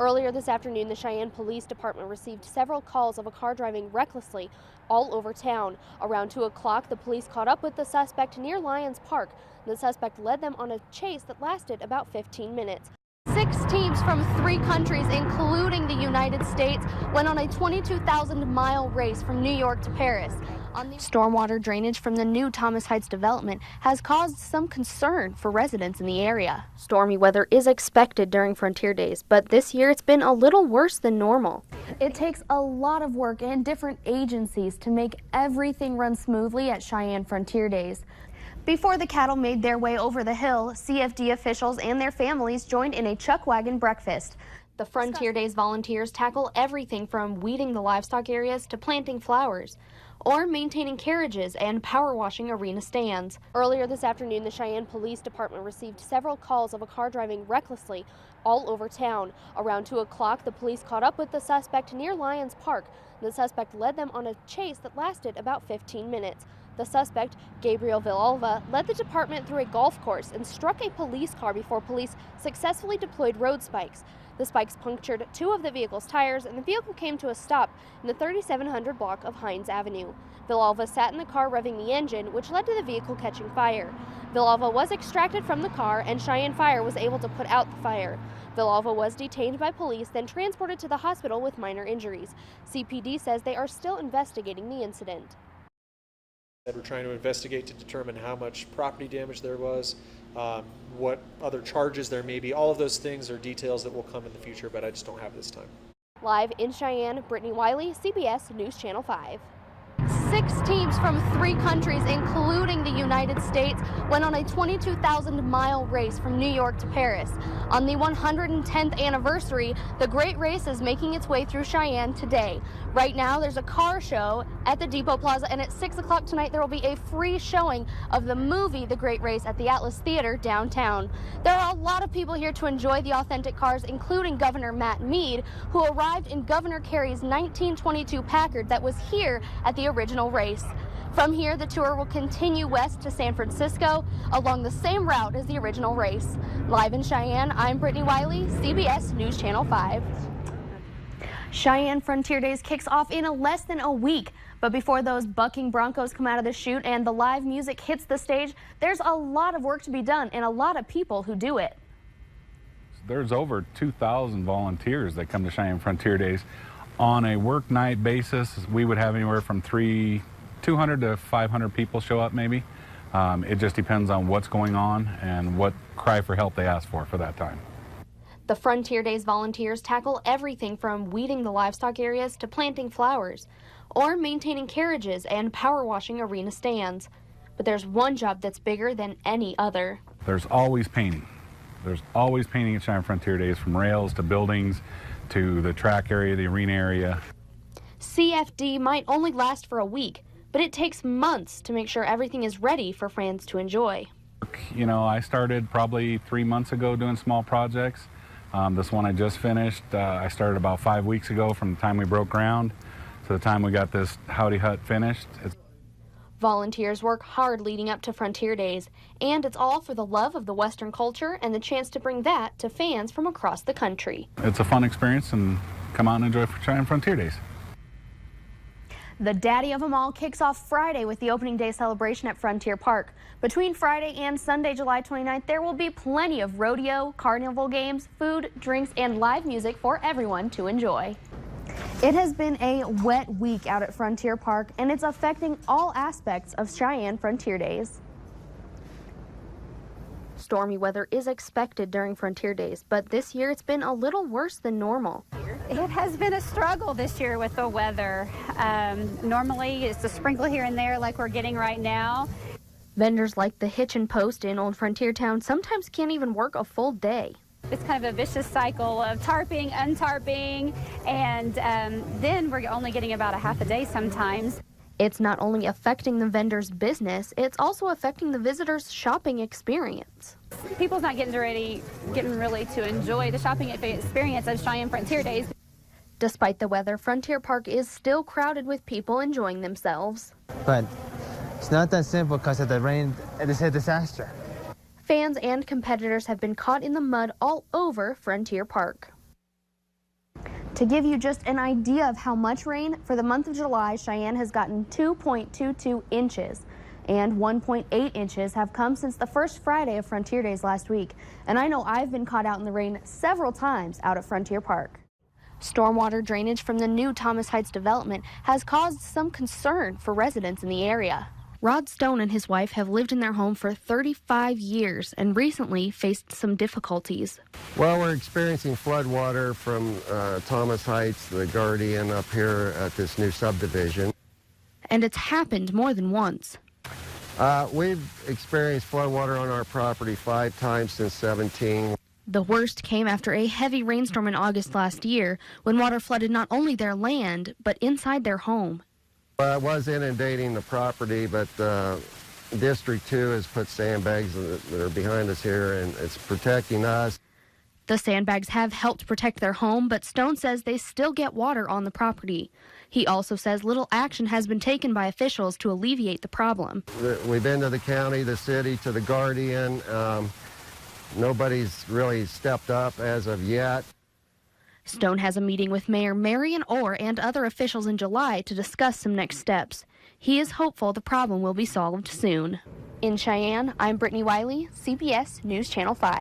Earlier this afternoon, the Cheyenne Police Department received several calls of a car driving recklessly all over town. Around 2 o'clock, the police caught up with the suspect near Lions Park. The suspect led them on a chase that lasted about 15 minutes. 6 teams from 3 countries, including the United States, went on a 22,000-mile race from New York to Paris. Stormwater drainage from the new Thomas Heights development has caused some concern for residents in the area. Stormy weather is expected during Frontier Days, but this year it's been a little worse than normal. It takes a lot of work and different agencies to make everything run smoothly at Cheyenne Frontier Days. Before the cattle made their way over the hill, CFD officials and their families joined in a chuck wagon breakfast. The Frontier Days volunteers tackle everything from weeding the livestock areas to planting flowers, or maintaining carriages and power washing arena stands. Earlier this afternoon, the Cheyenne Police Department received several calls of a car driving recklessly all over town. Around 2 o'clock, the police caught up with the suspect near Lions Park. The suspect led them on a chase that lasted about 15 minutes. The suspect, Gabriel Villalva, led the department through a golf course and struck a police car before police successfully deployed road spikes. The spikes punctured 2 of the vehicle's tires, and the vehicle came to a stop in the 3700 block of Hines Avenue. Villalva sat in the car revving the engine, which led to the vehicle catching fire. Villalva was extracted from the car, and Cheyenne Fire was able to put out the fire. Villalva was detained by police, then transported to the hospital with minor injuries. CPD says they are still investigating the incident. We're trying to investigate to determine how much property damage there was, what other charges there may be. All of those things are details that will come in the future, but I just don't have this time. Live in Cheyenne, Brittany Wiley, CBS News Channel 5. 6 teams from 3 countries, including the United States, went on a 22,000-mile race from New York to Paris. On the 110th anniversary, the Great Race is making its way through Cheyenne today. Right now, there's a car show at the Depot Plaza, and at 6 o'clock tonight, there will be a free showing of the movie The Great Race at the Atlas Theater downtown. There are a lot of people here to enjoy the authentic cars, including Governor Matt Mead, who arrived in Governor Carey's 1922 Packard that was here at the original race. From here, the tour will continue west to San Francisco along the same route as the original race. Live in Cheyenne, I'm Brittany Wiley, CBS News Channel 5. Cheyenne Frontier Days kicks off in less than a week, but before those bucking Broncos come out of the chute and the live music hits the stage, there's a lot of work to be done and a lot of people who do it. There's over 2,000 volunteers that come to Cheyenne Frontier Days. On a work night basis, we would have anywhere from 200 to 500 people show up maybe. It just depends on what's going on and what cry for help they ask for that time. The Frontier Days volunteers tackle everything from weeding the livestock areas to planting flowers, or maintaining carriages and power washing arena stands. But there's one job that's bigger than any other. There's always painting. There's always painting at Cheyenne Frontier Days, from rails to buildings to the track area, the arena area. CFD might only last for a week, but it takes months to make sure everything is ready for fans to enjoy. You know, I started probably 3 months ago doing small projects. This one I just finished, I started about 5 weeks ago from the time we broke ground to the time we got this Howdy Hut finished. Volunteers work hard leading up to Frontier Days, and it's all for the love of the Western culture and the chance to bring that to fans from across the country. It's a fun experience, and come out and enjoy Cheyenne Frontier Days. The daddy of them all kicks off Friday with the opening day celebration at Frontier Park. Between Friday and Sunday, July 29th, there will be plenty of rodeo, carnival games, food, drinks, and live music for everyone to enjoy. It has been a wet week out at Frontier Park, and it's affecting all aspects of Cheyenne Frontier Days. Stormy weather is expected during Frontier Days, but this year it's been a little worse than normal. It has been a struggle this year with the weather. Normally it's a sprinkle here and there like we're getting right now. Vendors like the Hitch and Post in Old Frontier Town sometimes can't even work a full day. It's kind of a vicious cycle of tarping, untarping, and then we're only getting about a half a day sometimes. It's not only affecting the vendors' business, it's also affecting the visitors' shopping experience. People's not getting really to enjoy the shopping experience of Cheyenne Frontier Days. Despite the weather, Frontier Park is still crowded with people enjoying themselves. But it's not that simple because of the rain. It is a disaster. Fans and competitors have been caught in the mud all over Frontier Park. To give you just an idea of how much rain, for the month of July, Cheyenne has gotten 2.22 inches, and 1.8 inches have come since the first Friday of Frontier Days last week. And I know I've been caught out in the rain several times out at Frontier Park. Stormwater drainage from the new Thomas Heights development has caused some concern for residents in the area. Rod Stone and his wife have lived in their home for 35 years and recently faced some difficulties. Well, we're experiencing floodwater from Thomas Heights, the Guardian, up here at this new subdivision. And it's happened more than once. We've experienced floodwater on our property 5 times since 17. The worst came after a heavy rainstorm in August last year when water flooded not only their land, but inside their home. It was inundating the property, but District 2 has put sandbags that are behind us here, and it's protecting us. The sandbags have helped protect their home, but Stone says they still get water on the property. He also says little action has been taken by officials to alleviate the problem. We've been to the county, the city, to the Guardian. Nobody's really stepped up as of yet. Stone has a meeting with Mayor Marion Orr and other officials in July to discuss some next steps. He is hopeful the problem will be solved soon. In Cheyenne, I'm Brittany Wiley, CBS News Channel 5.